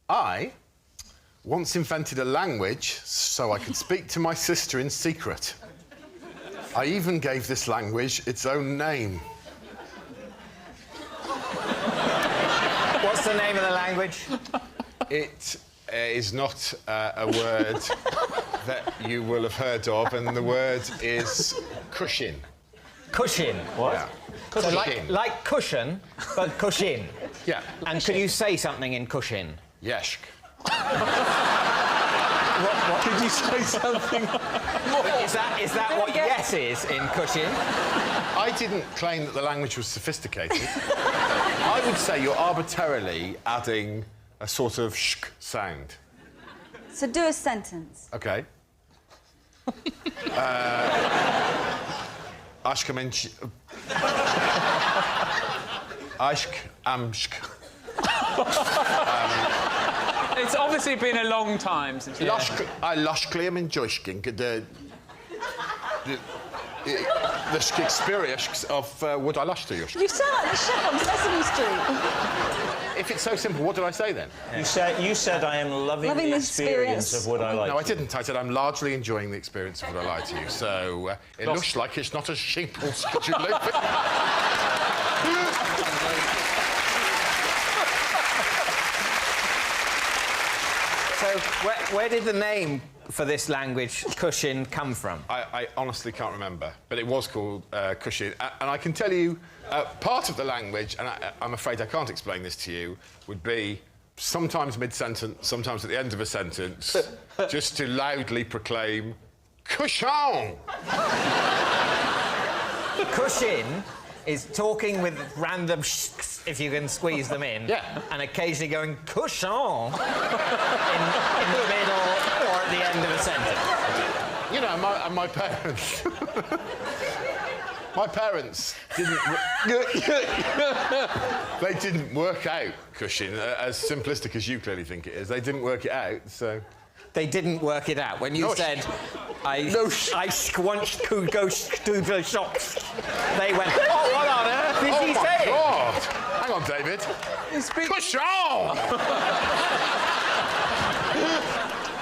I once invented a language so I could speak to my sister in secret. I even gave this language its own name. What's the name of the language? It is not a word that you will have heard of, and the word is Cushin. Cushin. What? Yeah. So like cushion, but Cushin. Yeah. And could you say something in Cushin? Yeshk. What? Could you say something more? Is that what yes is in Cushin? I didn't claim that the language was sophisticated. I would say you're arbitrarily adding a sort of shk sound. So do a sentence. OK. Ashkamench... Ashk amshk. It's obviously been a long time since... I lashkli am in joishking the experience of would I lush to you. You sound like the chef on Sesame Street. If it's so simple, what did I say then? Yeah. You said I am loving the experience of what I like. No, I didn't. I said I'm largely enjoying the experience of what I like to you. So it looks like it's not as simple as you live. So where did the name for this language, Cushin, come from? I honestly can't remember, but it was called Cushin. And I can tell you, part of the language, and I'm afraid I can't explain this to you, would be sometimes mid-sentence, sometimes at the end of a sentence, just to loudly proclaim, Cushin! Cushin is talking with random shks, if you can squeeze them in, and occasionally going Cushin in the middle or at the end of a sentence. You know, my parents... my parents didn't... they didn't work out Cushin, as simplistic as you clearly think it is. They didn't work it out, so... They didn't work it out. When you said, I squunched to go to the shops, they went, oh, what on earth is he saying? Oh, my God! Hang on, David. Push on!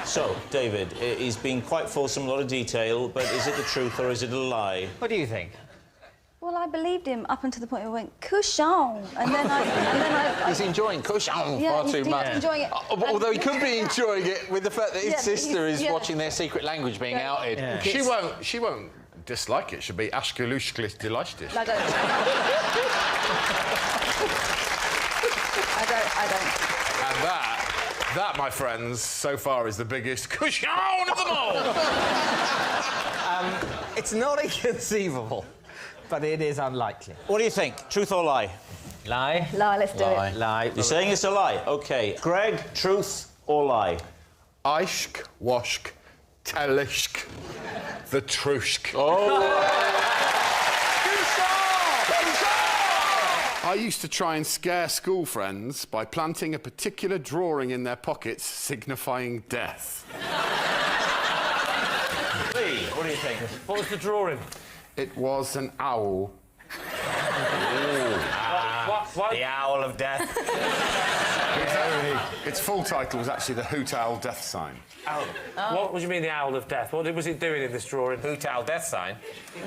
So, David, he's been quite fulsome, a lot of detail, but is it the truth or is it a lie? What do you think? Well, I believed him up until the point where he went, Cushin, and then I... He's enjoying Cushin far too much. He's enjoying it. Although he could be enjoying it with the fact that his sister is watching their secret language being outed. Yeah. She won't dislike it. She'll be ashkalushklis delishtish. I don't. I don't. And that, my friends, so far is the biggest Cushin of them all! It's not inconceivable, but it is unlikely. What do you think? Truth or lie? Lie? Lie, let's do it. Lie. You're saying it's a lie? OK. Greg, truth or lie? Aishk, washk, telishk, the trushk. Oh! I used to try and scare school friends by planting a particular drawing in their pockets signifying death. Lee, what do you think? What was the drawing? It was an owl. What? The Owl of Death. Its full title was actually the Hoot Owl Death Sign. Owl. What do you mean, the Owl of Death? What was it doing in this drawing? Hoot Owl Death Sign.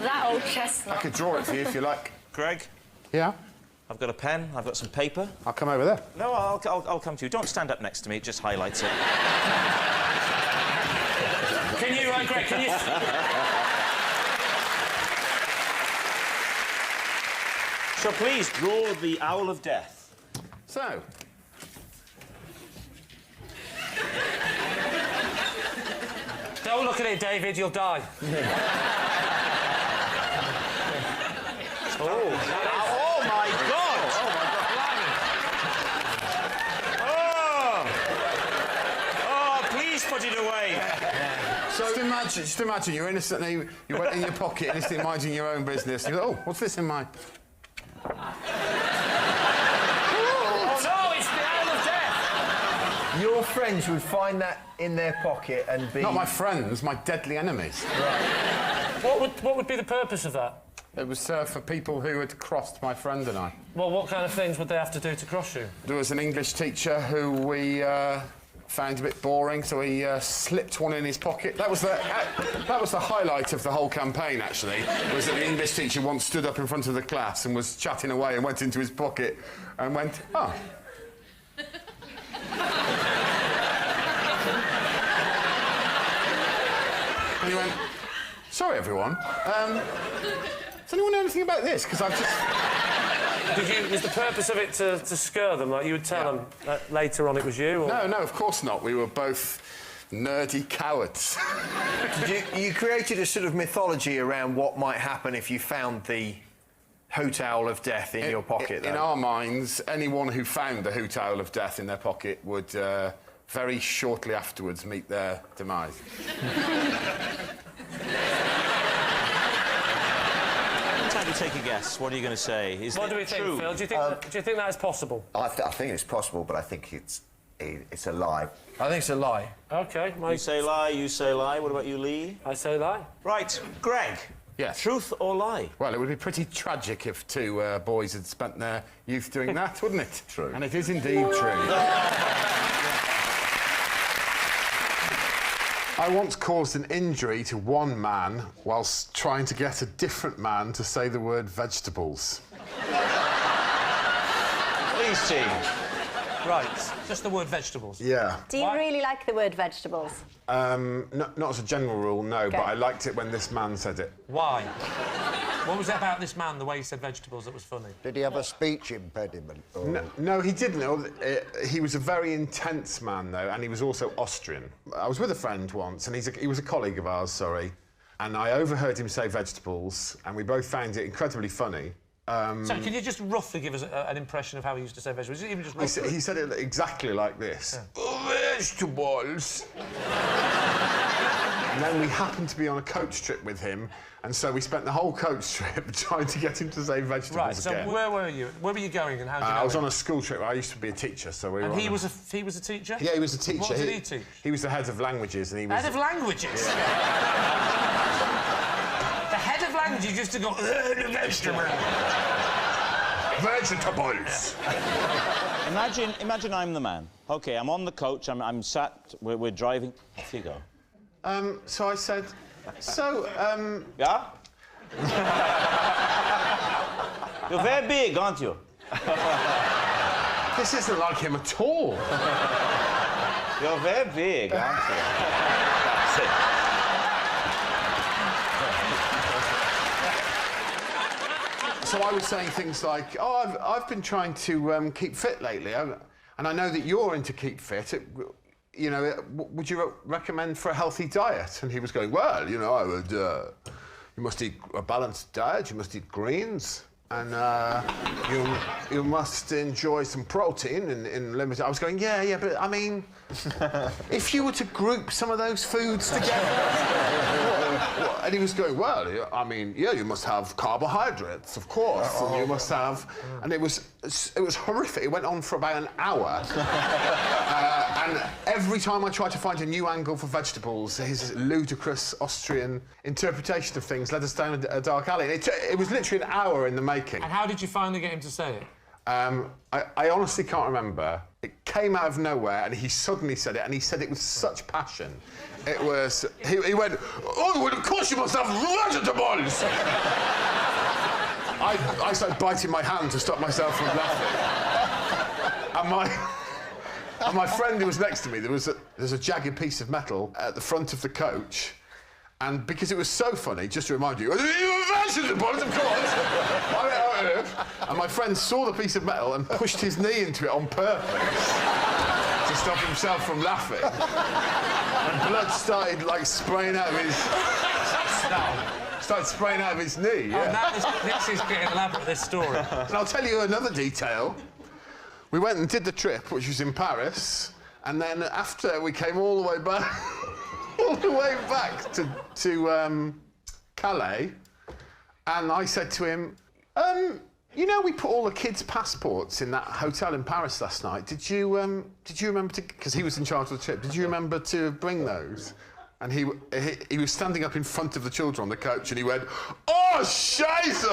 That old chestnut. I could draw it for you if you like. Greg? Yeah? I've got a pen, I've got some paper. I'll come over there. No, I'll come to you. Don't stand up next to me, it just highlights it. Can you, Greg, can you... So please, draw the Owl of Death. So... Don't look at it, David, you'll die. Oh my God! Oh, please put it away. So just imagine you're innocently, you went in your pocket, innocently minding your own business. You go, oh, what's this in my... Oh, no, it's the Owl of Death! Your friends would find that in their pocket and be... Not my friends, my deadly enemies. Right. What would be the purpose of that? It was for people who had crossed my friend and I. Well, what kind of things would they have to do to cross you? There was an English teacher who we found a bit boring, so he slipped one in his pocket. That was the highlight of the whole campaign, actually, was that the English teacher once stood up in front of the class and was chatting away and went into his pocket and went, oh. And he went, sorry, everyone. Does anyone know anything about this? Because I've just... Was the purpose of it to scare them? Like you would tell them that later on it was you? Or? No, of course not. We were both nerdy cowards. You created a sort of mythology around what might happen if you found the hoot owl of death in your pocket, though. In our minds, anyone who found the hoot owl of death in their pocket would very shortly afterwards meet their demise. Time to take a guess. What are you going to say? Is What it do we think, true? Phil? Do you think that is possible? I think it's possible, but I think it's a lie. I think it's a lie. OK, Mike. You say lie, you say lie. What about you, Lee? I say lie. Right, Greg. Yes. Truth or lie? Well, it would be pretty tragic if two boys had spent their youth doing that, wouldn't it? True. And it is indeed true. I once caused an injury to one man whilst trying to get a different man to say the word vegetables. Lee's team. Right, just the word vegetables. Yeah. Do you really like the word vegetables? Not as a general rule, no, Okay. but I liked it when this man said it. Why? What was it about this man, the way he said vegetables, that was funny? Did he have a speech impediment? Or... No, he didn't. He was a very intense man, though, and he was also Austrian. I was with a friend once, and he was a colleague of ours, sorry, and I overheard him say vegetables, and we both found it incredibly funny. So, can you just roughly give us an impression of how he used to say vegetables? Even just He said it exactly like this. Yeah. Vegetables! And then we happened to be on a coach trip with him, and so we spent the whole coach trip trying to get him to say vegetables Right, so again. where were you? Where were you going and how did you know I was him? on a school trip. I used to be a teacher, so we were And he on was a teacher? Yeah, he was a teacher. What did he teach? He was the head of languages, and he was... Head of languages? The head of languages used to go, vegetables! Imagine I'm the man. OK, I'm on the coach, I'm sat, we're driving. Off you go. So I said, Yeah? You're very big, aren't you? this isn't like him at all. You're very big, aren't you? That's it. So I was saying things like, oh, I've been trying to keep fit lately, and I know that you're into keep fit. You know, would you recommend for a healthy diet? And he was going, well, you know, I would... you must eat a balanced diet, you must eat greens, and you must enjoy some protein in limited... I was going, yeah, but I mean, if you were to group some of those foods together... And he was going, well, I mean, yeah, you must have carbohydrates, of course, and you must have... And it was horrific. It went on for about an hour. And every time I tried to find a new angle for vegetables, his ludicrous Austrian interpretation of things led us down a dark alley. It was literally an hour in the making. And how did you finally get him to say it? I honestly can't remember. It came out of nowhere, and he suddenly said it, and he said it with such passion. It was... He went, oh, well, of course you must have vegetables! I started biting my hand to stop myself from laughing. And my friend who was next to me, there's a jagged piece of metal at the front of the coach, and because it was so funny, just to remind you, vegetables, of course! And my friend saw the piece of metal and pushed his knee into it on purpose to stop himself from laughing. And blood started, like, spraying out of his... Started spraying out of his knee, yeah. Oh, this is getting elaborate, this story. And I'll tell you another detail. We went and did the trip, which was in Paris, and then after we came all the way back... all the way back to Calais, and I said to him, you know, we put all the kids' passports in that hotel in Paris last night. Did you remember to... Because he was in charge of the trip. Did you remember to bring those? and he was standing up in front of the children on the coach, and he went, "Oh, Scheiße!"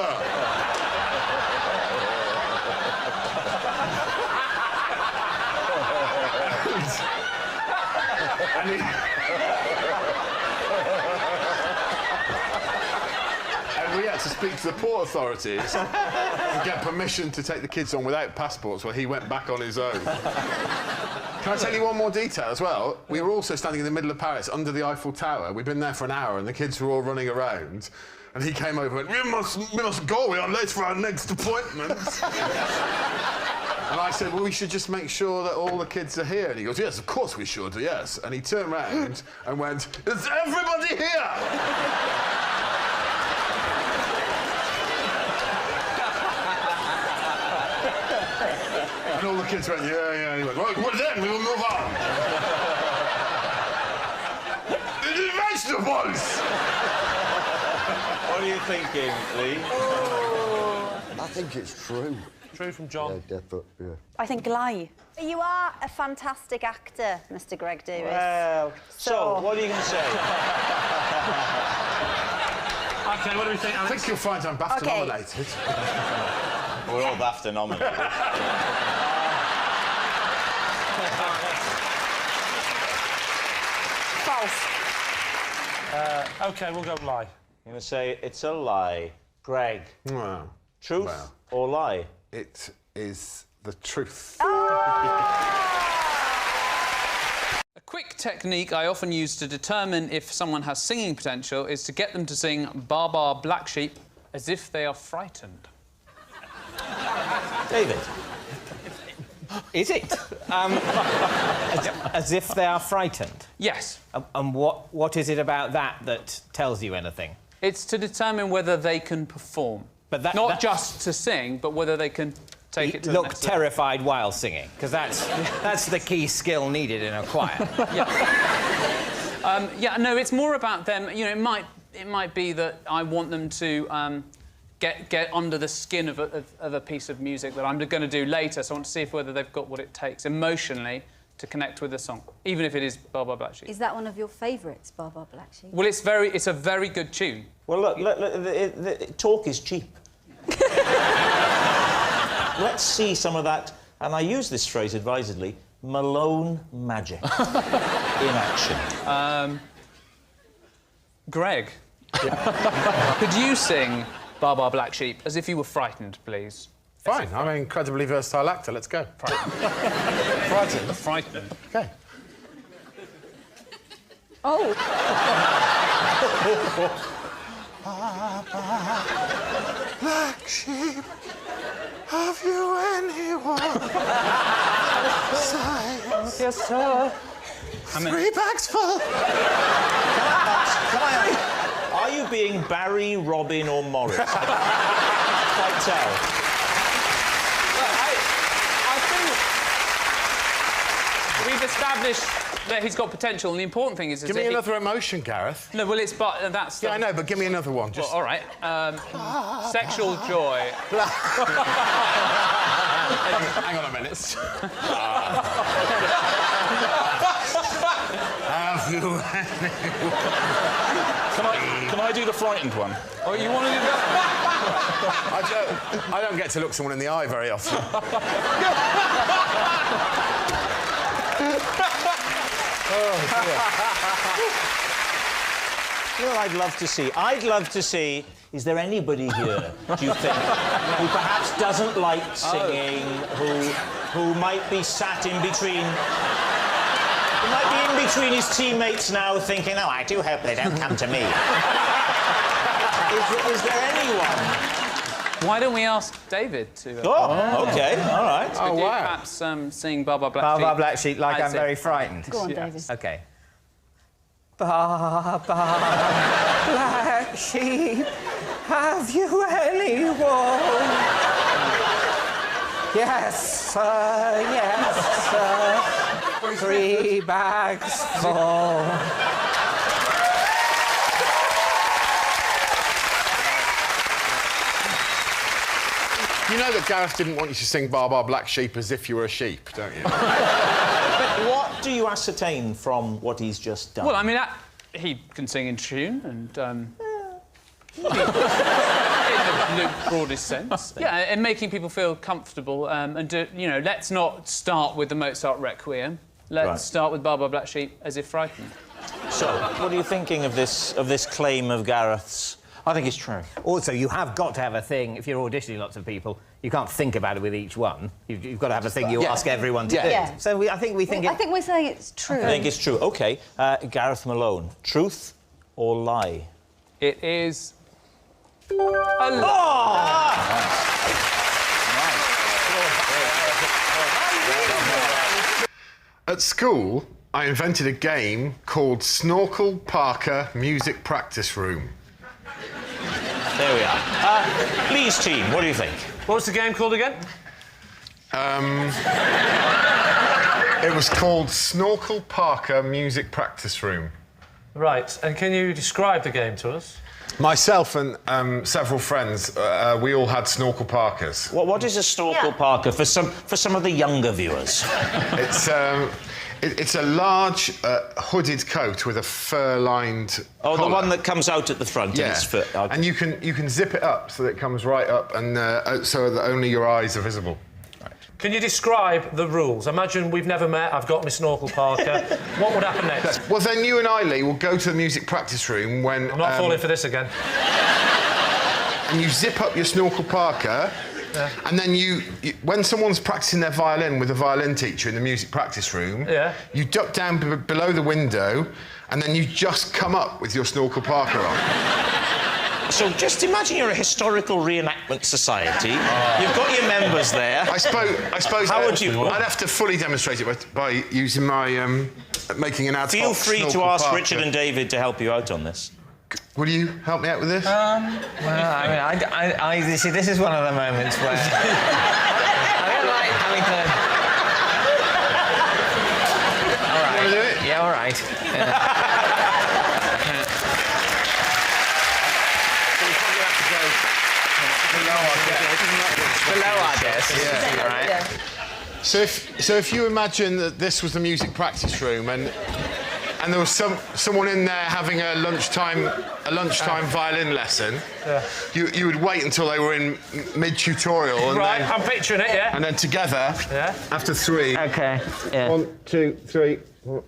and we had to speak to the port authorities and get permission to take the kids on without passports, while he went back on his own. Can I tell you one more detail as well? We were also standing in the middle of Paris, under the Eiffel Tower. We'd been there for an hour, and the kids were all running around. And he came over and went, we must go, we are late for our next appointment. And I said, well, we should just make sure that all the kids are here. And he goes, yes, of course we should, yes. And he turned round and went, is everybody here? And all the kids went, yeah. And he went, well, then we will move on. The vegetables! What are you thinking, Lee? I think it's true. True from John. Yeah, definitely, yeah. I think lie. You are a fantastic actor, Mr. Greg Davies. Well, so what are you going to say? OK, what do we think, Alex? I think you'll find I'm BAFTA nominated. We're all BAFTA nominated. False. OK, we'll go lie. I'm going to say it's a lie. Greg. Well, Truth or lie? it is the truth. A quick technique I often use to determine if someone has singing potential is to get them to sing Bar Bar Black Sheep as if they are frightened. David. Is it? As if they are frightened? Yes. And what is it about that tells you anything? It's to determine whether they can perform. But not just to sing, but whether they can take it to the look next level. terrified while singing, because that's the key skill needed in a choir. Yeah, no, it's more about them. You know, it might be that I want them to get under the skin of a piece of music that I'm going to do later. So I want to see whether they've got what it takes emotionally to connect with the song, even if it is Bar Bar Black Sheep. Is that one of your favourites, Bar Bar Black Sheep? Well, it's a very good tune. Well, look the talk is cheap. Let's see some of that, and I use this phrase advisedly, Malone magic in action. Greg, could you sing Bar Bar Black Sheep as if you were frightened, please? Fine, I'm an incredibly versatile actor. Let's go. Frightened? Frightened. OK. Oh. Black sheep, have you anyone? Science. Yes, sir. 3 bags full. Are you being Barry, Robin, or Morris? I can't tell. I think we've established that he's got potential, and the important thing is... Give me another emotion, Gareth. No, well, it's... But that's... Yeah, I know, but give me another one. Just... Well, all right. Sexual joy. Hang on a minute. Have you Can I do the frightened one? Oh, you want to do that? I don't get to look someone in the eye very often. You know what I'd love to see? I'd love to see, is there anybody here, do you think, who perhaps doesn't like singing, who might be sat in between... Who might be in between his teammates now thinking, oh, I do hope they don't come to me. Is there anyone? Why don't we ask David to... Oh, OK, all right. Could you perhaps sing Bar Bar Black Sheep? Bar Bar Black Sheep, like I'm very frightened. Go on, David. OK. Bar Bar Black Sheep, have you anyone? Yes, sir, yes, sir. 3 bags full. You know that Gareth didn't want you to sing Bar Bar Black Sheep as if you were a sheep, don't you? But what do you ascertain from what he's just done? Well, I mean, he can sing in tune and. In the broadest sense. Yeah, and making people feel comfortable and let's not start with the Mozart Requiem. Let's start with Baa Baa Black Sheep as if frightened. So, what are you thinking of this claim of Gareth's? I think it's true. Also, you have got to have a thing, if you're auditioning lots of people, you can't think about it with each one. You've got to have a thing you ask everyone to do. Yeah. So I think we're saying it's true. I think it's true. OK, Gareth Malone, truth or lie? It is... a lie. At school, I invented a game called Snorkel Parker Music Practice Room. There we are. Lee's team, what do you think? What was the game called again? It was called Snorkel Parker Music Practice Room. Right, and can you describe the game to us? Myself and several friends, we all had Snorkel Parkers. What is a Snorkel Parker for some of the younger viewers? It's a large hooded coat with a fur-lined collar. The one that comes out at the front. Yeah, and it's fur. Okay. And you can zip it up so that it comes right up, and so that only your eyes are visible. Can you describe the rules? Imagine we've never met, I've got my Snorkel Parker. What would happen next? Well, then you and I, Lee, will go to the music practice room when... I'm not falling for this again. And you zip up your Snorkel Parker, and then you when someone's practicing their violin with a violin teacher in the music practice room, you duck down below the window, and then you just come up with your Snorkel Parker on. So just imagine you're a historical reenactment society. You've got your members there. I suppose. How would you? I'd have to fully demonstrate it by using my making an ad. Feel free to ask Richard and David to help you out on this. Will you help me out with this? Well, I mean, I see, this is one of the moments where I don't like having to. All right. You want to do it? Yeah, all right. Below our desk. Yeah. All right. So if you imagine that this was the music practice room and there was someone in there having a lunchtime violin lesson, you would wait until they were in mid-tutorial. And right, then, I'm picturing it, yeah. And then together, after three. Okay. Yeah. 1, 2, 3. 4.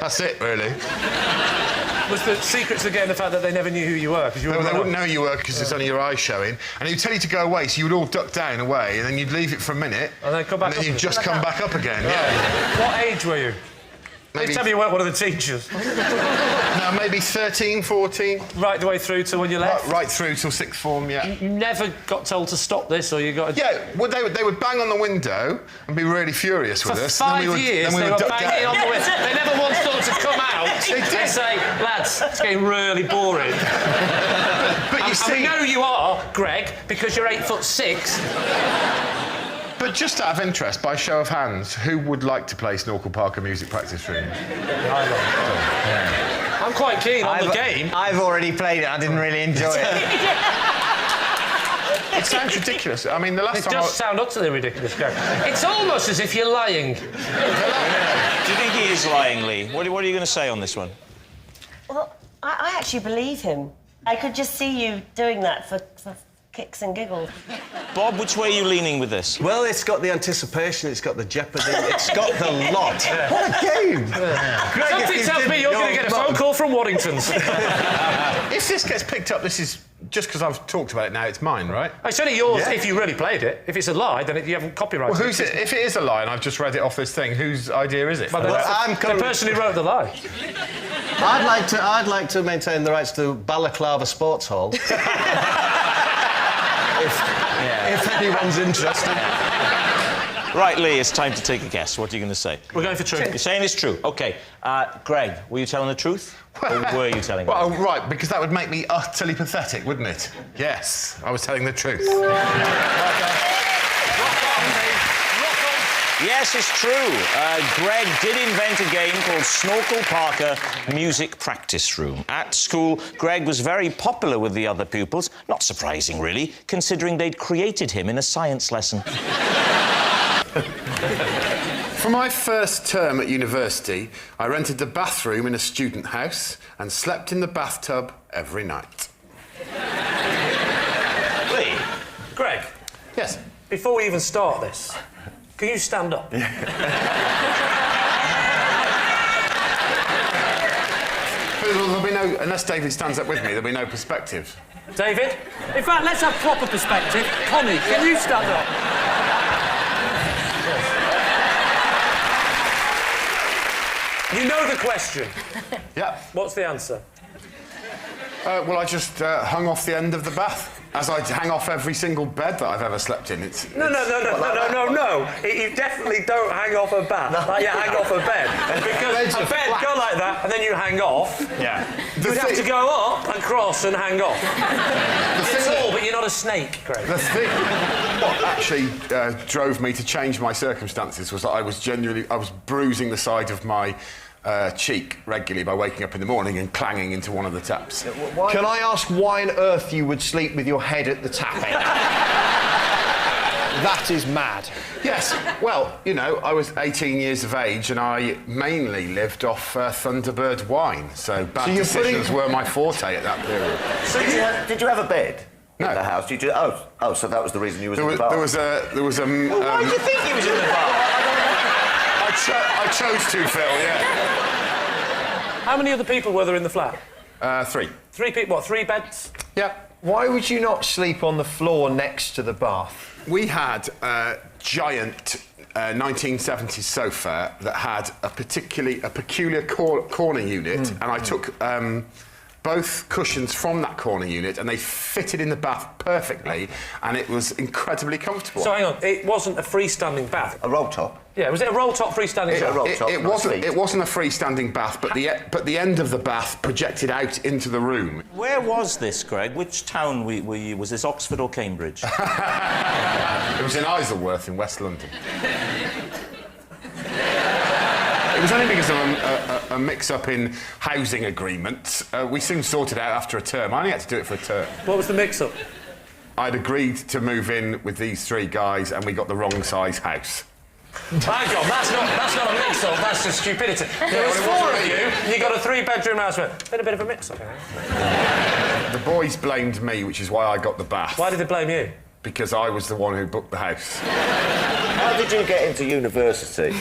That's it, really. Was the secret to the game the fact that they never knew who you were? They wouldn't know who you were because it's only your eyes showing. And he'd tell you to go away, so you would all duck down away, and then you'd leave it for a minute. And then come back and then you'd just come back up again, yeah. What age were you? Maybe... Tell me you weren't one of the teachers. No, maybe 13, 14. Right the way through to when you left? Right through till sixth form, yeah. You never got told to stop this, or you got... Yeah, well, they would bang on the window and be really furious with us. For 5 years, they were banging on the window. They never once thought to come out and say, lads, it's getting really boring. But you see... I know you are, Greg, because you're 8'6". But just out of interest, by show of hands, who would like to play Snorkel Parker Music Practice Room? I'm quite keen on the game. I've already played it. I didn't really enjoy it. It sounds ridiculous. I mean, the last time... It does sound utterly ridiculous, Greg. It's almost as if you're lying. Do you think he is lying, Lee? What are you going to say on this one? Well, I actually believe him. I could just see you doing that for kicks and giggles. Bob, which way are you leaning with this? Well, it's got the anticipation, it's got the jeopardy, it's got the lot. What a game! Greg, something tells me you're going to get a phone call from Waddington's. If this gets picked up, this is... Just because I've talked about it now, it's mine, right? It's only yours if you really played it. If it's a lie, then you haven't copyrighted it. Well, who's it? If it is a lie and I've just read it off this thing, whose idea is it? Well, the person who wrote the lie. I'd like to maintain the rights to Balaclava Sports Hall. if anyone's interested. Right, Lee, it's time to take a guess. What are you going to say? We're going for true. You're saying it's true. OK. Greg, were you telling the truth? Or were you telling the truth? Well, right, because that would make me utterly pathetic, wouldn't it? Yes, I was telling the truth. Yes, it's true. Greg did invent a game called Snorkel Parker Music Practice Room. At school, Greg was very popular with the other pupils. Not surprising, really, considering they'd created him in a science lesson. For my first term at university, I rented a bathroom in a student house and slept in the bathtub every night. Lee, Greg. Yes? Before we even start this, can you stand up? There'll be no, unless David stands up with me, there'll be no perspective. David? In fact, let's have proper perspective. Connie, can you stand up? You know the question. Yeah. What's the answer? Well, I just hung off the end of the bath, as I hang off every single bed that I've ever slept in. No. You definitely don't hang off a bath like you hang off a bed. Because a bed go like that and then you hang off. Yeah. You'd have to go up and cross and hang off. You're tall, but you're not a snake, Greg. The thing what actually drove me to change my circumstances was that I was bruising the side of my cheek regularly by waking up in the morning and clanging into one of the taps. Can I ask why on earth you would sleep with your head at the tap end? That is mad. Yes, well, you know, I was 18 years of age and I mainly lived off Thunderbird wine, so bad decisions were my forte at that period. So did you have a bed in the house? Did you? Oh, so that was the reason you was in the bath. There was a. Well, why do you think he was in the bath? I chose to, Phil. Yeah. How many other people were there in the flat? 3. 3 people. What? 3 beds? Yeah. Why would you not sleep on the floor next to the bath? We had a giant 1970s sofa that had a peculiar corner unit, and I took both cushions from that corner unit and they fitted in the bath perfectly, and it was incredibly comfortable. So hang on, it wasn't a freestanding bath? A roll top? Yeah, was it a roll top freestanding bath? It wasn't a freestanding bath, but the end of the bath projected out into the room. Where was this, Greg? Which town were you? Was this Oxford or Cambridge? It was in Isleworth in West London. It was only because of a mix-up in housing agreements. We soon sorted it out after a term. I only had to do it for a term. What was the mix-up? I'd agreed to move in with these 3 guys and we got the wrong size house. Hang on, that's not a mix-up, that's just stupidity. There was 4 of you, and you got a 3-bedroom house. Been a bit of a mix-up. The boys blamed me, which is why I got the bath. Why did they blame you? Because I was the one who booked the house. How did you get into university?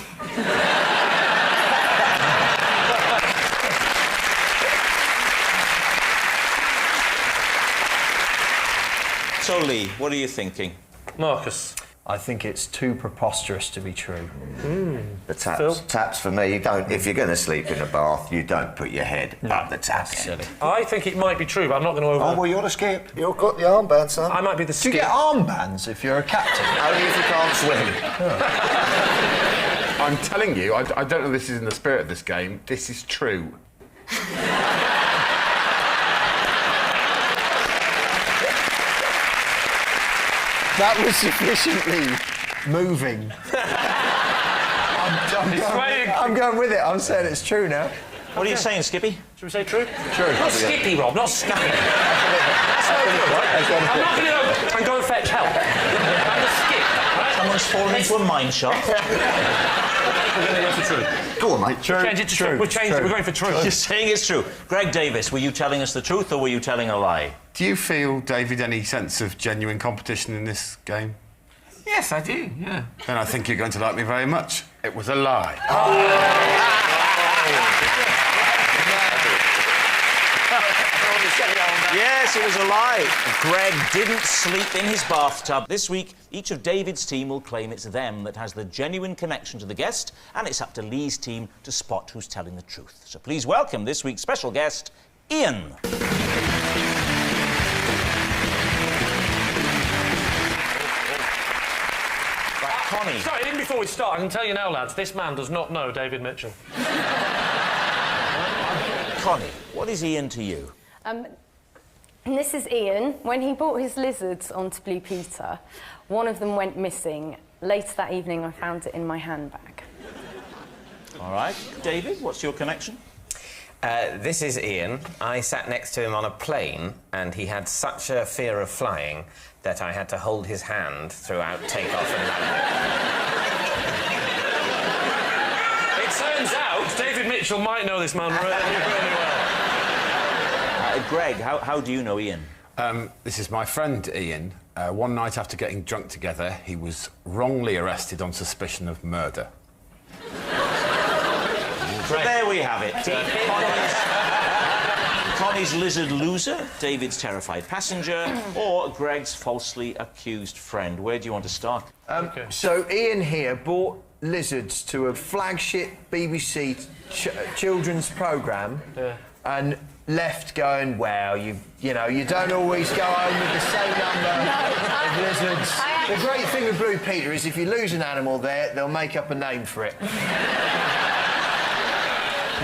So, Lee, what are you thinking? Marcus? I think it's too preposterous to be true. The taps for me, you don't. If you're going to sleep in a bath, you don't put your head up the tap. I think it might be true, but I'm not going to Oh, well, you're the skip. You've got the armband, son. I might be the skip. Do you get armbands if you're a captain? Only if you can't swim. I'm telling you, I don't know if this is in the spirit of this game, this is true. That was sufficiently moving. I'm going with it. I'm saying it's true now. What are you saying, Skippy? Should we say true? True. Not Skippy, Rob, not Skippy. That's no good, right? I'm not going to go and go and fetch help. I'm the skip, right? Someone's fallen into a mine shaft. We're going to go for true. Go on, mate. True. Change it to true. We're changing it. We're going for true. You're saying it's true. Greg Davies, were you telling us the truth or were you telling a lie? Do you feel, David, any sense of genuine competition in this game? Yes, I do, yeah. Then I think you're going to like me very much. It was a lie. Yes, it was a lie. Greg didn't sleep in his bathtub. This week, each of David's team will claim it's them that has the genuine connection to the guest, and it's up to Lee's team to spot who's telling the truth. So please welcome this week's special guest, Ian. Connie. Sorry, even before we start, I can tell you now, lads, this man does not know David Mitchell. Connie, what is Ian to you? This is Ian. When he brought his lizards onto Blue Peter, one of them went missing, later that evening, I found it in my handbag. All right. David, what's your connection? This is Ian. I sat next to him on a plane, and he had such a fear of flying that I had to hold his hand throughout takeoff and landing. It turns out David Mitchell might know this man really, really well. Greg, how do you know Ian? This is my friend Ian. One night after getting drunk together, he was wrongly arrested on suspicion of murder. So there we have it. Connie's lizard loser, David's terrified passenger, or Greg's falsely accused friend. Where do you want to start? So Ian here brought lizards to a flagship BBC children's programme and left going, well, you don't always go home with the same number of lizards. The great thing with Blue Peter is if you lose an animal there, they'll make up a name for it.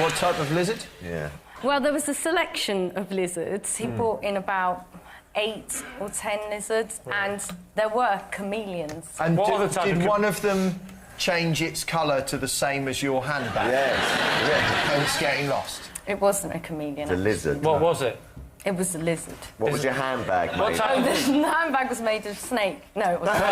What type of lizard? Yeah. Well, there was a selection of lizards. He brought in about 8 or 10 lizards, and there were chameleons. And did one of them change its colour to the same as your handbag? Yes. And it's getting lost? It wasn't a chameleon. The lizard. What was it? It was a lizard. What was your handbag made? The handbag was made of snake. No, it wasn't.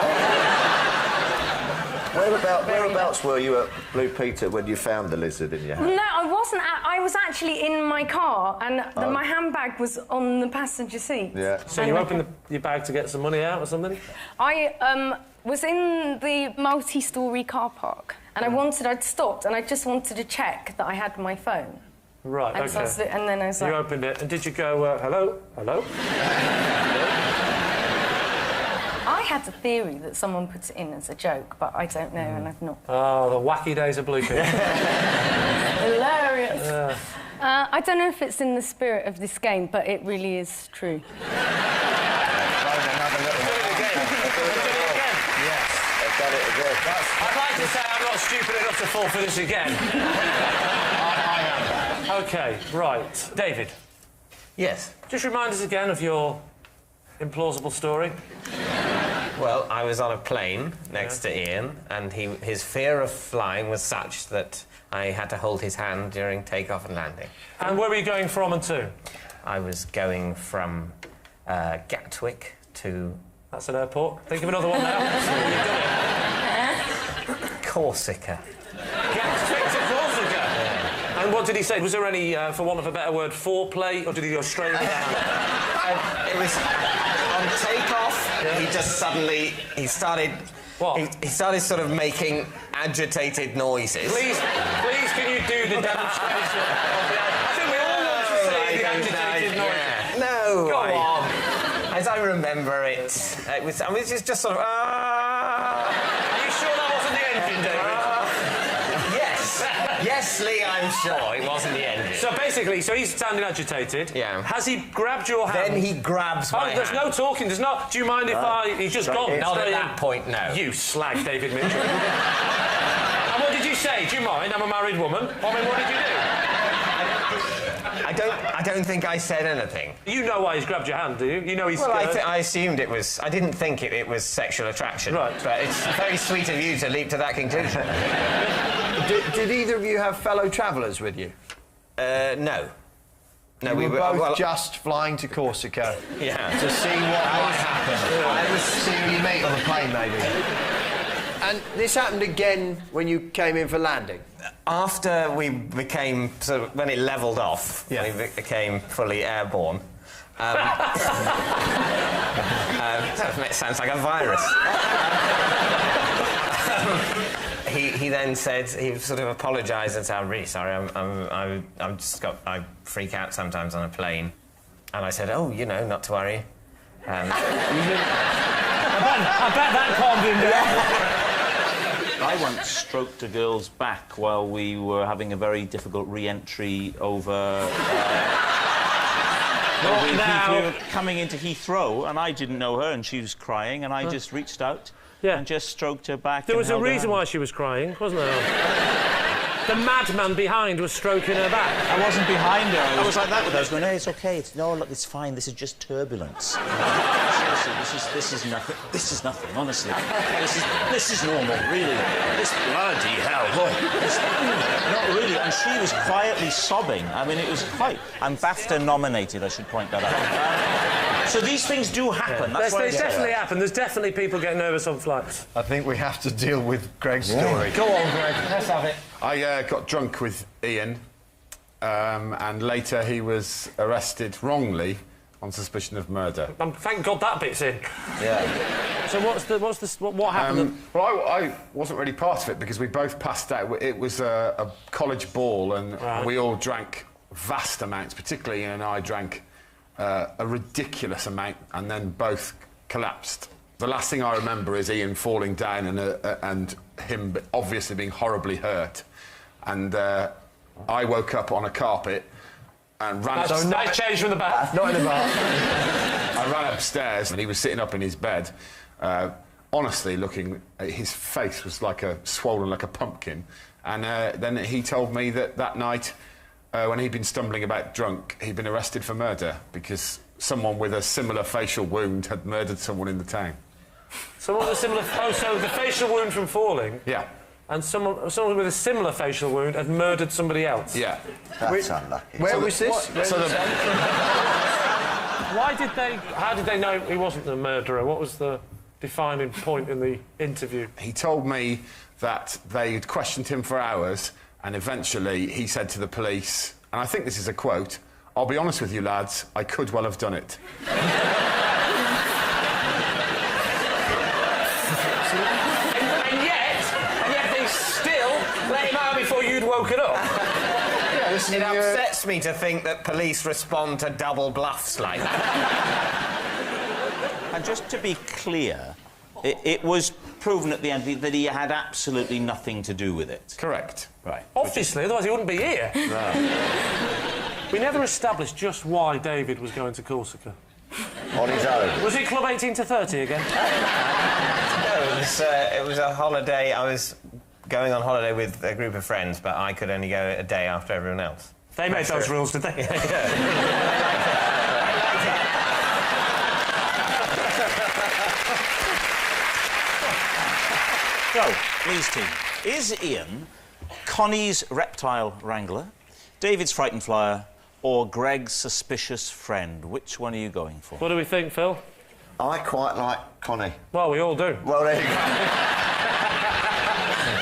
Whereabouts were you at Blue Peter when you found the lizard in your hand? No, I wasn't. I was actually in my car, and my handbag was on the passenger seat. Yeah. So you opened your bag to get some money out or something? I was in the multi-storey car park, and I'd stopped, and I just wanted to check that I had my phone. Right, and OK. So and then I was you like... opened it, and did you go, hello? Hello? I had a theory that someone put it in as a joke, but I don't know, and I've not... Oh, the wacky days of Blue Peter. Hilarious. Yeah. I don't know if it's in the spirit of this game, but it really is true. I'd like to say I'm not stupid enough to fall for this again. I am. OK, right. David. Yes? Just remind us again of your implausible story. Well, I was on a plane next to Ian, and his fear of flying was such that I had to hold his hand during takeoff and landing. And where were you going from and to? I was going from Gatwick to... That's an airport. Think of another one now. Corsica. Gatwick to Corsica? Yeah. And what did he say? Was there any, for want of a better word, foreplay, or did he go straight into the hand? It was on takeoff. Yeah. He just suddenly he started. What? He started sort of making agitated noises. Please, can you do the demonstration? I think we all want to see the agitated noises. Yeah. No. Go on. As I remember it, it was just sort of. Are you sure that wasn't the engine, David? Yes. Yes, Lee, I'm sure it wasn't the engine. So basically, he's standing agitated. Yeah. Has he grabbed your hand? Then he grabs my hand. There's no talking. There's not. Do you mind if he's just gone? Not at that point, no. You slag, David Mitchell. And what did you say? Do you mind? I'm a married woman. I mean, what did you do? I don't think I said anything. You know why he's grabbed your hand, do you? You know he's... Well, I assumed it was... I didn't think it was sexual attraction. Right. But it's very sweet of you to leap to that conclusion. Did either of you have fellow travellers with you? No. No, we were both just flying to Corsica. Yeah. To see what might happen. See who you meet on the plane, maybe. And this happened again when you came in for landing? After we became... sort of when it levelled off, we became fully airborne. That sounds like a virus. He then said, he sort of apologised and said, I'm really sorry, I freak out sometimes on a plane. And I said, oh, not to worry. I bet that calmed him down. I once stroked a girl's back while we were having a very difficult re-entry over... we were coming into Heathrow, and I didn't know her, and she was crying, and I just reached out and just stroked her back. There was a reason why she was crying, wasn't there? the madman behind was stroking her back. I wasn't behind her. I was like that with her. I was going, hey, it's OK. No, look, it's fine. This is just turbulence. Seriously, this is nothing. This is nothing, honestly. This is normal, really. This bloody hell. Boy. Not really. And she was quietly sobbing. I mean, it was quite... I'm BAFTA nominated, I should point that out. So these things do happen. That's They definitely happen. There's definitely people get nervous on flights. I think we have to deal with Greg's story. Go on, Greg. Let's have it. I got drunk with Ian, and later he was arrested wrongly on suspicion of murder. Thank God that bit's in. Yeah. So what happened? Well, I wasn't really part of it because we both passed out. It was a college ball, and we all drank vast amounts. Particularly Ian and I drank a ridiculous amount, and then both collapsed. The last thing I remember is Ian falling down and him obviously being horribly hurt. And I woke up on a carpet and ran... That's a nice change from the bath. Not in the bath. I ran upstairs and he was sitting up in his bed, honestly looking... His face was swollen like a pumpkin. And then he told me that night, when he'd been stumbling about drunk, he'd been arrested for murder because someone with a similar facial wound had murdered someone in the town. Someone with a similar... Oh, so the facial wound from falling? Yeah. And someone with a similar facial wound had murdered somebody else? Yeah. That's unlucky. Where was this? How did they know he wasn't the murderer? What was the defining point in the interview? He told me that they'd questioned him for hours, and eventually he said to the police, and I think this is a quote, "I'll be honest with you, lads, I could well have done it." and yet they still let him out before you'd woken up. Yeah, it upsets me to think that police respond to double bluffs like that. And just to be clear, it was proven at the end that he had absolutely nothing to do with it. Correct. Right. Obviously, otherwise he wouldn't be here. No. We never established just why David was going to Corsica. On his own. Was it Club 18 to 30 again? No, it was a holiday. I was going on holiday with a group of friends, but I could only go a day after everyone else. They made those rules, did they? So, please, team. Is Ian Connie's reptile wrangler, David's frightened flyer, or Greg's suspicious friend? Which one are you going for? What do we think, Phil? I quite like Connie. Well, we all do. Well, there you go.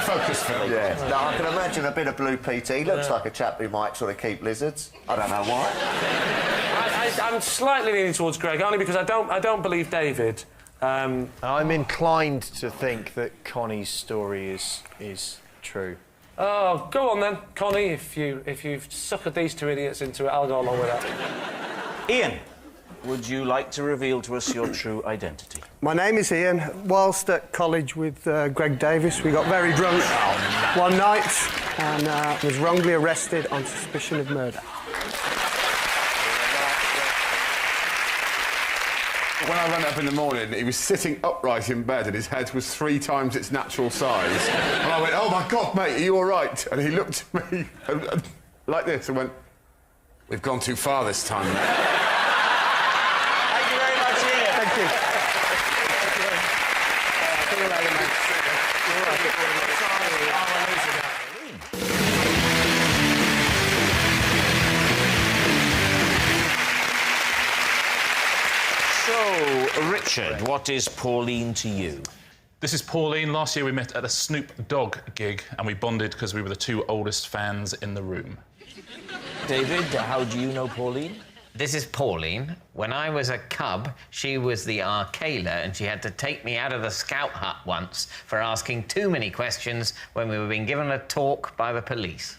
Focus, Phil. Yeah. No, I can imagine a bit of Blue PT. He looks like a chap who might sort of keep lizards. I don't know why. I'm slightly leaning towards Greg, only because I don't believe David. I'm inclined to think that Connie's story is true. Oh, go on then, Connie. If you've suckered these two idiots into it, I'll go along with that. Ian, would you like to reveal to us your true identity? My name is Ian. Whilst at college with Greg Davies, we got very drunk one night and was wrongly arrested on suspicion of murder. When I ran up in the morning, he was sitting upright in bed and his head was 3 times its natural size. And I went, "Oh, my God, mate, are you all right?" And he looked at me like this and went, "We've gone too far this time." Thank you very much, Ian. Thank you. See you later, mate. So, Richard, what is Pauline to you? This is Pauline. Last year we met at a Snoop Dogg gig and we bonded because we were the 2 oldest fans in the room. David, how do you know Pauline? This is Pauline. When I was a cub, she was the Arcala, and she had to take me out of the scout hut once for asking too many questions when we were being given a talk by the police.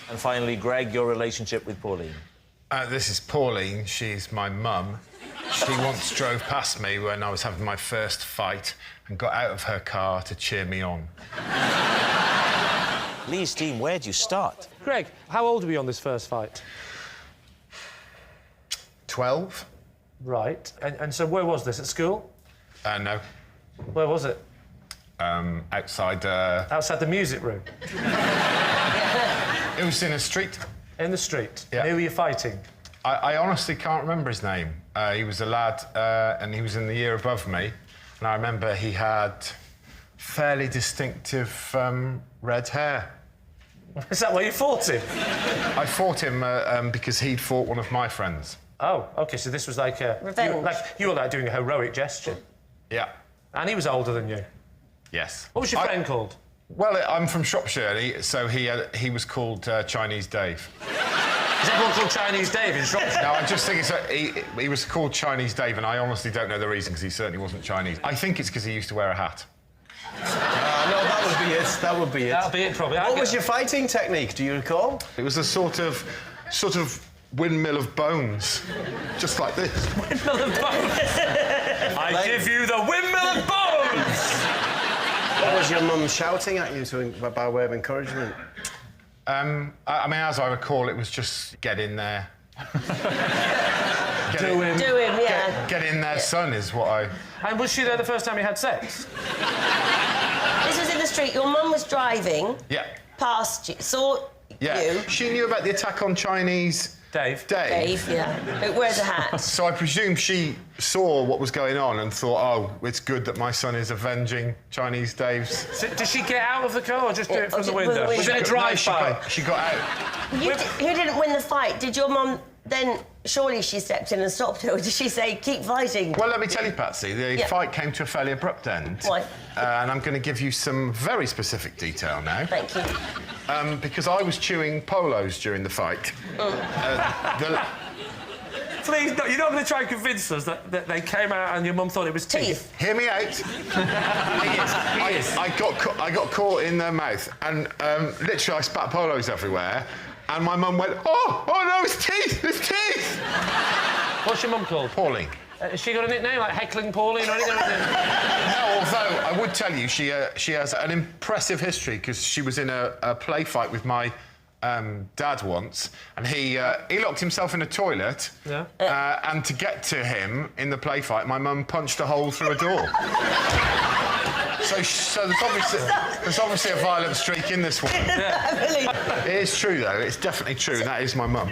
And finally, Greg, your relationship with Pauline? This is Pauline. She's my mum. She once drove past me when I was having my first fight and got out of her car to cheer me on. Lee's team, where do you start? Greg, how old were you on this first fight? 12. Right. And so where was this, at school? No. Where was it? outside... Outside the music room? It was in a street. In the street? Yeah. Who were you fighting? I honestly can't remember his name. He was a lad, and he was in the year above me. And I remember he had fairly distinctive red hair. Is that why you fought him? I fought him because he'd fought one of my friends. Oh, OK, so this was like a... Revenge. You were like doing a heroic gesture. Yeah. And he was older than you? Yes. What was your friend called? Well, I'm from Shropshire, so he was called Chinese Dave. Is everyone called Chinese Dave in Shropshire? No, I just think he was called Chinese Dave, and I honestly don't know the reason, because he certainly wasn't Chinese. I think it's because he used to wear a hat. No, that would be it. That would be it. That'll be it, probably. What was your fighting technique? Do you recall? It was a sort of windmill of bones, just like this. Windmill of bones. I give you the windmill of bones. What was your mum shouting at you by way of encouragement? I mean, as I recall, it was just get in there. Do him, yeah. Get in there, son, is what I... And was she there the first time you had sex? This was in the street. Your mum was driving. Yeah. Past you, saw you. She knew about the attack on Chinese... Dave, yeah. Who wears a hat. So I presume she saw what was going on and thought, oh, it's good that my son is avenging Chinese Dave's... So, did she get out of the car or just do it from the window? Was it a drive-by? She got out. Who didn't win the fight? Did your mum then... Surely she stepped in and stopped it, or did she say, keep fighting? Well, let me tell you, Patsy, the fight came to a fairly abrupt end. Why? And I'm going to give you some very specific detail now. Thank you. Because I was chewing polos during the fight. Please, no, you're not going to try and convince us that they came out and your mum thought it was teeth. Hear me out. I got caught in their mouth, and literally I spat polos everywhere. And my mum went, oh no, it's teeth, it's teeth! What's your mum called? Pauline. Has she got a nickname, like Heckling Pauline or anything? No, although I would tell you, she has an impressive history, because she was in a play fight with my dad once, and he locked himself in a toilet, and to get to him in the play fight, my mum punched a hole through a door. So there's obviously a violent streak in this one. It is true, though. It's definitely true. That is my mum.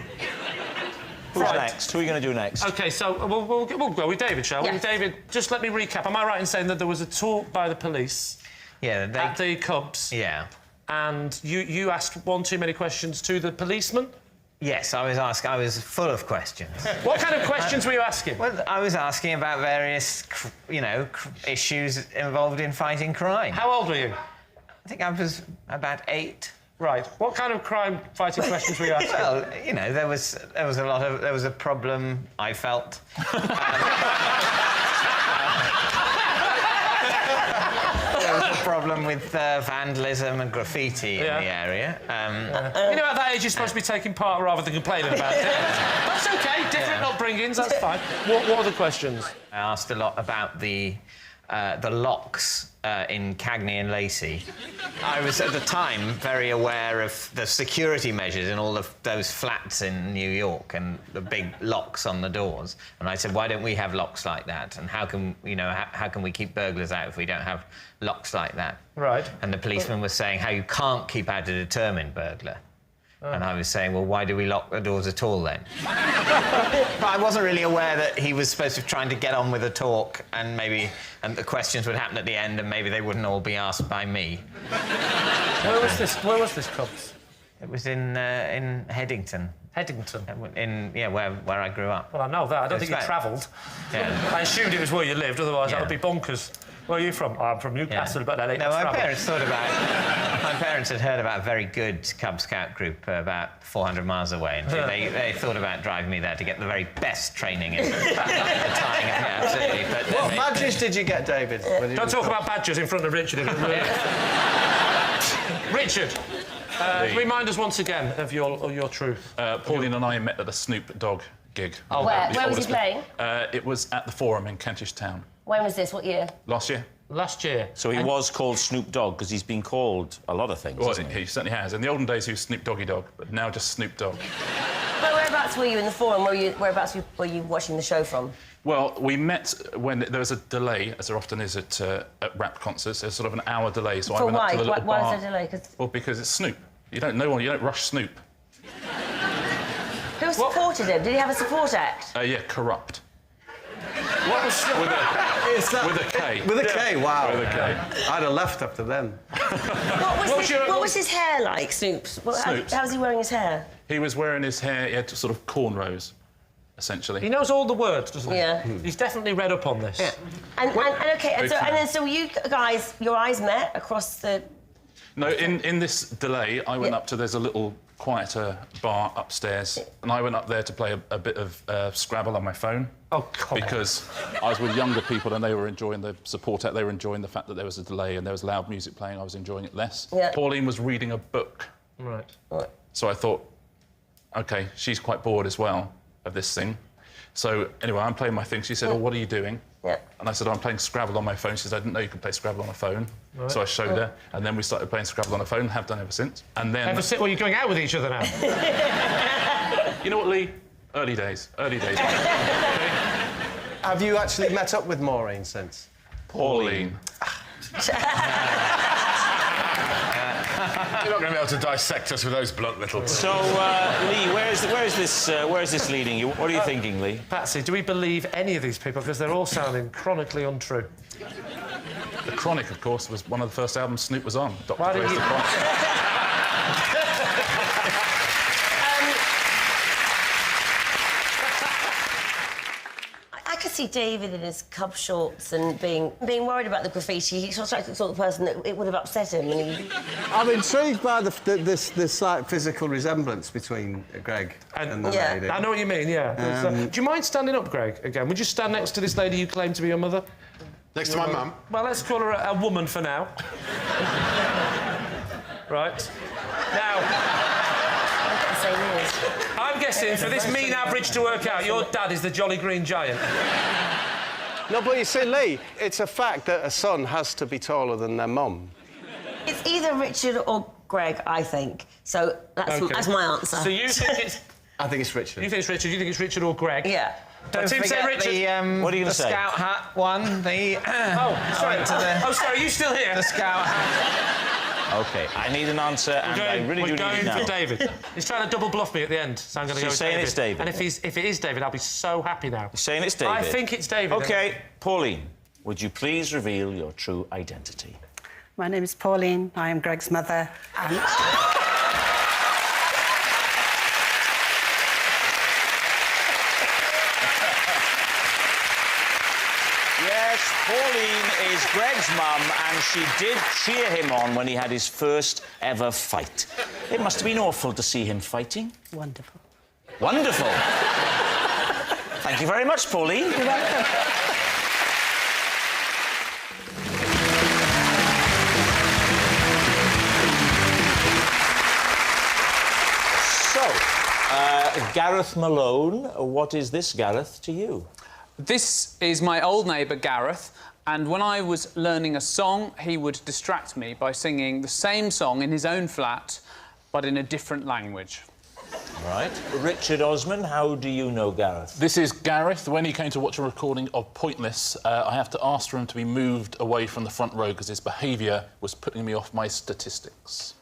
Who's next? Who are we going to do next? OK, so we'll go with David, shall we? David, just let me recap. Am I right in saying that there was a talk by the police at the Cubs? Yeah. And you asked one too many questions to the policeman? Yes, I was full of questions. What kind of questions were you asking? Well, I was asking about various, issues involved in fighting crime. How old were you? I think I was about 8. Right. What kind of crime-fighting questions were you asking? Well, there was a problem, I felt. There was a problem with vandalism and graffiti in the area. At that age, you're supposed to be taking part rather than complaining about it. That's OK. Different upbringings, that's fine. What are the questions? I asked a lot about the locks in Cagney and Lacey. I was, at the time, very aware of the security measures in all of those flats in New York and the big locks on the doors. And I said, why don't we have locks like that? And how can we keep burglars out if we don't have locks like that? Right. And the policeman was saying how you can't keep out a determined burglar. And I was saying, well, why do we lock the doors at all, then? But I wasn't really aware that he was supposed to be trying to get on with a talk, and the questions would happen at the end, and maybe they wouldn't all be asked by me. Where was this Cubs? It was in Headington. Headington? Where I grew up. Well, I know that. I don't think you travelled. Yeah. I assumed it was where you lived, otherwise that would be bonkers. Where are you from? Oh, I'm from Newcastle, but that ain't my parents had heard about a very good Cub Scout group about 400 miles away, and they thought about driving me there to get the very best training in tying. Absolutely. But what badges did you get, David? Don't talk about badges in front of Richard. Richard, remind us once again of your truth. Pauline and I met at the Snoop Dogg gig. Oh, where was he playing? It was at the Forum in Kentish Town. When was this? What year? Last year. Last year. So he was called Snoop Dogg because he's been called a lot of things. Well, he certainly has. In the olden days, he was Snoop Doggy Dogg, but now just Snoop Dogg. But whereabouts were you in the Forum? Whereabouts were you watching the show from? Well, we met when there was a delay, as there often is at rap concerts. There's sort of an hour delay, so I went up to the little bar. Why is there a delay? Well, because it's Snoop. You don't rush Snoop. Who supported him? Did he have a support act? Yeah, Corrupt. What was With a K. With a K, wow. With a K. I'd have left after them. What was his hair like, Snoop's? Snoop's? How was he wearing his hair? He was wearing his hair, he had sort of cornrows, essentially. He knows all the words, doesn't he? Yeah. He's definitely read up on this. Yeah. And so you guys, your eyes met across the... No, in this delay, I went up to... There's a little quieter bar upstairs, and I went up there to play a bit of Scrabble on my phone. Oh, come on. Because I was with younger people, and they were enjoying the support act. They were enjoying the fact that there was a delay and there was loud music playing. I was enjoying it less. Yeah. Pauline was reading a book. Right. So I thought, OK, she's quite bored as well of this thing. So, anyway, I'm playing my thing. She said, oh, what are you doing? Yeah. And I said, I'm playing Scrabble on my phone. She said, I didn't know you could play Scrabble on a phone. Right. So I showed her, and then we started playing Scrabble on a phone, have done ever since. And then... Ever since? Well, you're going out with each other now. You know what, Lee? Early days. Okay? Have you actually met up with Maureen since? Pauline. You're not going to be able to dissect us with those blunt little... So, Lee, where is this leading you? What are you thinking, Lee? Patsy, do we believe any of these people? Because they're all sounding chronically untrue. The Chronic, of course, was one of the first albums Snoop was on. Dr. Why did Dre's you... The Chronic. I could see David in his cub shorts and being worried about the graffiti. He sort of the sort of person that it would have upset him. And he... I'm intrigued by this slight physical resemblance between Greg and the lady. I know what you mean, yeah. Do you mind standing up, Greg, again? Would you stand next to this lady you claim to be your mother? Next to my mum? Well, let's call her a woman for now. Right. Now... I'm guessing, for this mean average to work out, your dad is the Jolly Green Giant. No, but you see, Lee, it's a fact that a son has to be taller than their mum. It's either Richard or Greg, I think. So that's my answer. So you think it's... I think it's Richard. You think it's Richard? You think it's Richard or Greg? Yeah. Don't forget the, what are you going to say? Scout hat one, the... Oh, sorry. Sorry, are you still here? The Scout hat. OK, I need an answer, and I really do need it now. We're going for David. He's trying to double bluff me at the end, so I'm going to go with David. You're saying it's David? And if it is David, I'll be so happy now. You're saying it's David? I think it's David. OK, Pauline, would you please reveal your true identity? My name is Pauline. I am Greg's mother. And... Yes, Pauline is Greg's mum, and she did cheer him on when he had his first ever fight. It must have been awful to see him fighting. Wonderful. Wonderful. Thank you very much, Pauline. You're welcome. So, Gareth Malone, what is this, Gareth, to you? This is my old neighbour, Gareth, and when I was learning a song, he would distract me by singing the same song in his own flat, but in a different language. Right. Richard Osman, how do you know Gareth? This is Gareth. When he came to watch a recording of Pointless, I have to ask for him to be moved away from the front row because his behaviour was putting me off my statistics.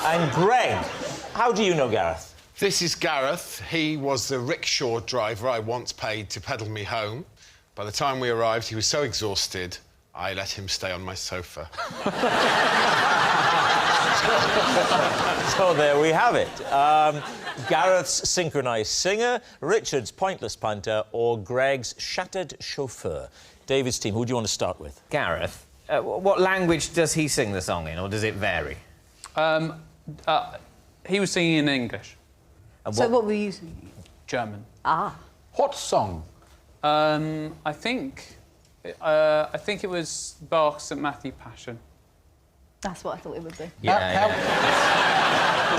And Greg, how do you know Gareth? This is Gareth. He was the rickshaw driver I once paid to pedal me home. By the time we arrived, he was so exhausted, I let him stay on my sofa. So there we have it. Gareth's synchronised singer, Richard's pointless punter, or Greg's shattered chauffeur. David's team, who do you want to start with? Gareth, what language does he sing the song in, or does it vary? He was singing in English. So what were you singing? German. Ah. What song? I think it was Bach's St. Matthew Passion. That's what I thought it would be. Yeah.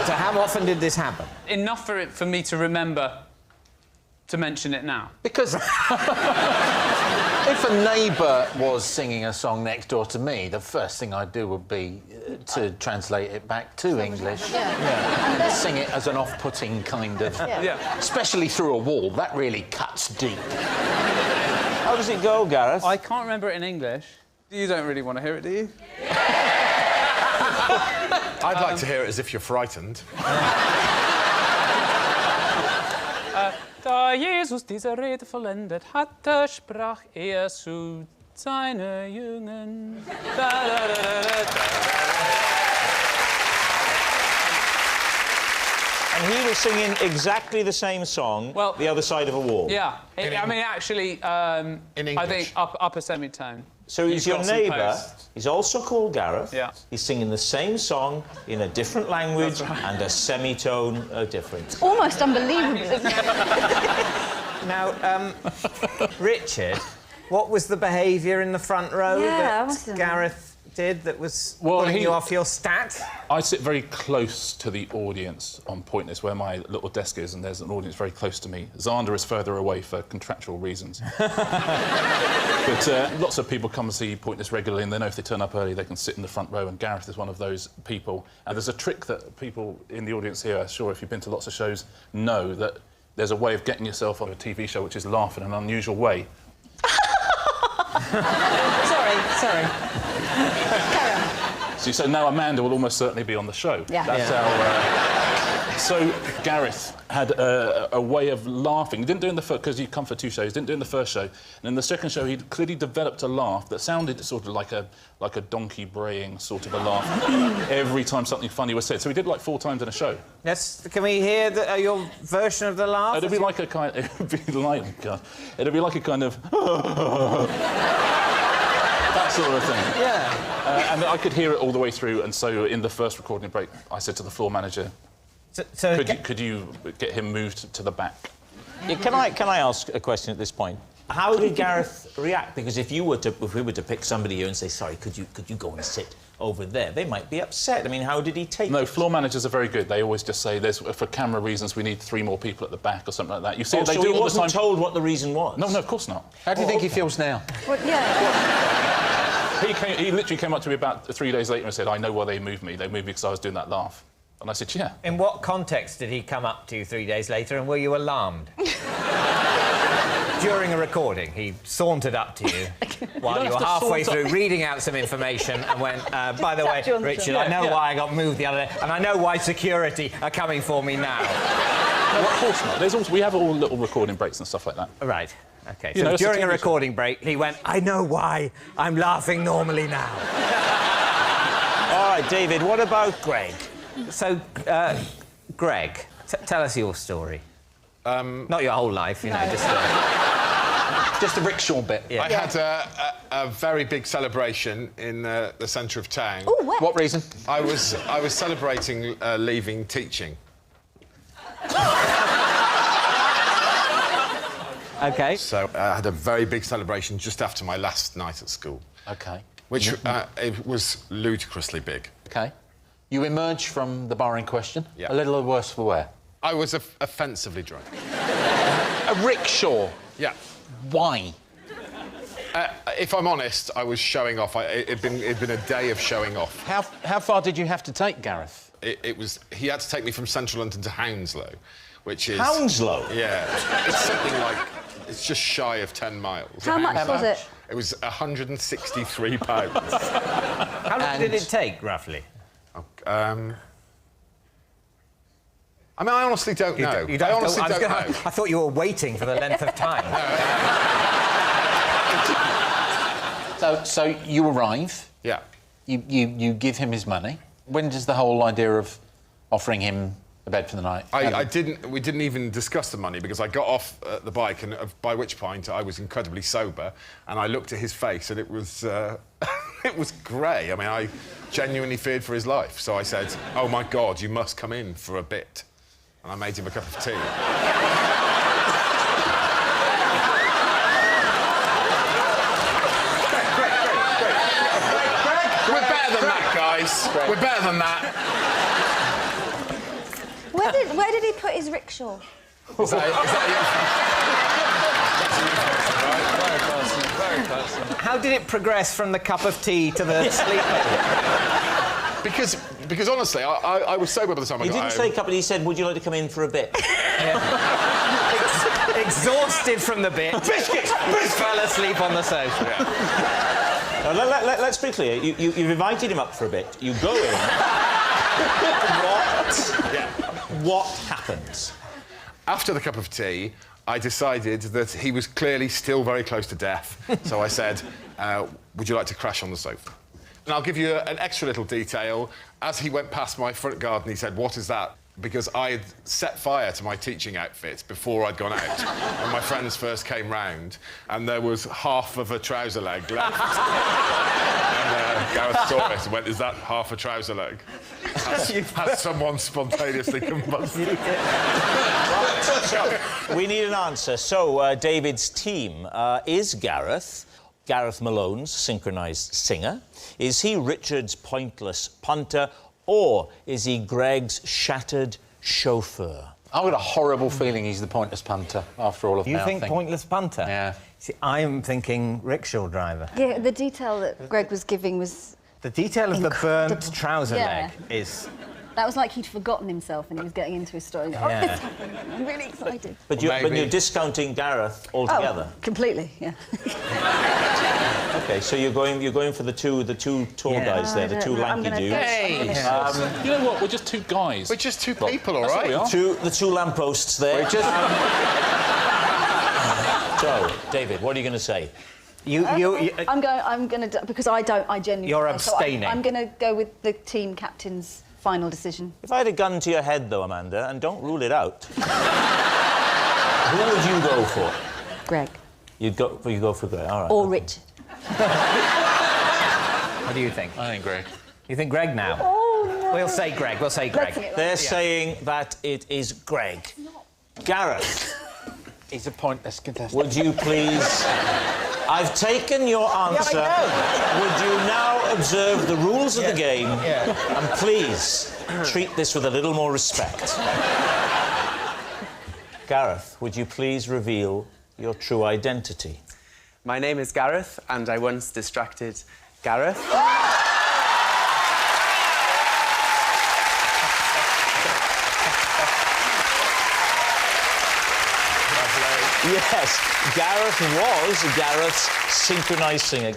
So how often did this happen? Enough for me to remember to mention it now. Because... If a neighbour was singing a song next door to me, the first thing I'd do would be to translate it back to English. Yeah. Sing it as an off-putting kind of... Especially through a wall. That really cuts deep. How does it go, Gareth? I can't remember it in English. You don't really want to hear it, do you? I'd like to hear it as if you're frightened. Da Jesus diese Rede vollendet hatte, sprach zu seinen Jüngern. And he was singing exactly the same song, the other side of a wall. Yeah. I mean, actually, in English. I think upper semitone. So he's your neighbour. He's also called Gareth. Yeah. He's singing the same song in a different language and a semitone difference. Almost unbelievable. Now, Richard, what was the behaviour in the front row that Gareth did that was pulling you off your stat? I sit very close to the audience on Pointless, where my little desk is, and there's an audience very close to me. Xander is further away for contractual reasons. But lots of people come and see Pointless regularly, and they know if they turn up early, they can sit in the front row, and Gareth is one of those people. And there's a trick that people in the audience here, I'm sure if you've been to lots of shows, know that there's a way of getting yourself on a TV show which is laugh in an unusual way. Sorry. So now Amanda will almost certainly be on the show. Yeah. That's our... So Gareth had a way of laughing. He didn't do it in the first... Because he'd come for 2 shows. Didn't do it in the first show. And in the second show, he'd clearly developed a laugh that sounded sort of like a donkey braying sort of a laugh every time something funny was said. So he did like 4 times in a show. Yes. Can we hear your version of the laugh? It'd be like a kind... It'd be like a kind of... that sort of thing. Yeah. And I could hear it all the way through, and so in the first recording break, I said to the floor manager, could you get him moved to the back? Yeah, can I ask a question at this point? How did Gareth react? Because if we were to pick somebody here and say, sorry, could you go and sit over there, they might be upset. I mean, how did he take it? No, floor managers are very good. They always just say, for camera reasons, we need 3 more people at the back or something like that. You see, they do all the time. Told what the reason was? No, of course not. How do you think he feels now? Well, yeah. He literally came up to me about 3 days later and said, I know why they moved me. They moved me because I was doing that laugh. And I said, yeah. In what context did he come up to you 3 days later, and were you alarmed? During a recording, he sauntered up to you while you were halfway through reading out some information and went, by the way, Richard, I know why I got moved the other day, and I know why security are coming for me now. No, of course not. We have all little recording breaks and stuff like that. Right. OK, so during a recording break, he went, I know why I'm laughing normally now. All right, David, what about Greg? So, Greg, tell us your story. Not your whole life, you know, just the rickshaw bit. Yeah. I had a very big celebration in the centre of town. Ooh, where? What reason? I was celebrating leaving teaching. OK. So I had a very big celebration just after my last night at school. OK. Which it was ludicrously big. OK. You emerged from the bar in question, Yeah. a little worse for wear. I was offensively drunk. A rickshaw? Yeah. Why? If I'm honest, I was showing off. It'd been a day of showing off. How far did you have to take Gareth? He had to take me from central London to Hounslow, which is... Hounslow? Yeah. It's something like... It's just shy of 10 miles. How much was it? It was £163. How long did it take, roughly? I mean, I honestly don't know. I honestly don't know. I thought you were waiting for the length of time. So you arrive. Yeah. You give him his money. When does the whole idea of offering him a bed for the night? We didn't even discuss the money because I got off the bike, and by which point I was incredibly sober, and I looked at his face, and it was it was grey. I mean, I genuinely feared for his life. So I said, "Oh my God, you must come in for a bit," and I made him a cup of tea. We're better than that, guys. We're better than that. Where did he put his rickshaw? Is that How did it progress from the cup of tea to the sleepover? Because honestly, I was sober by the time I He got didn't home. say cup, he said, would you like to come in for a bit? Exhausted from the bit. Biscuits! Fell asleep on the sofa. Now, let's be clear. You've invited him up for a bit. You go in. What happens? After the cup of tea, I decided that he was clearly still very close to death. So I said, would you like to crash on the sofa? And I'll give you an extra little detail. As he went past my front garden, he said, what is that? Because I had set fire to my teaching outfit before I'd gone out. When my friends first came round, and there was half of a trouser leg left. And Gareth saw it and went, is that half a trouser leg? Has someone spontaneously combusted? So, we need an answer. So, David's team is Gareth Malone's synchronised singer? Is he Richard's pointless punter? Or is he Greg's shattered chauffeur? I've got a horrible feeling he's the pointless punter after all of You think pointless punter? Yeah. See, I'm thinking rickshaw driver. Yeah, the detail that Greg was giving was... The detail of the burnt trouser Yeah. leg is... That was like he'd forgotten himself and he was getting into his story. Oh, Yeah. this happened. I'm really excited. But you're discounting Gareth altogether. Oh, completely, yeah. OK, so you're going for the two tall guys there, the two lanky dudes. Hey! You know what? We're just two guys. We're just two people, all That's what right? we are. The two lampposts there. We're just... So, David, what are you going to say? I'm going to... Because I genuinely... You're so abstaining. I'm going to go with the team captain's final decision. If I had a gun to your head, though, Amanda, and don't rule it out, who would you go for? Greg. You go for Greg, all right. Or Richard. What do you think? I think Greg. You think Greg now? Oh, no. We'll say Greg. They're saying that it is Greg. Gareth. He's a pointless contestant. Would you please... I've taken your answer. Would you now observe the rules of the game and please treat this with a little more respect? Gareth, would you please reveal your true identity? My name is Gareth, and I once distracted Gareth. Yes, Gareth was Gareth's synchronised singer.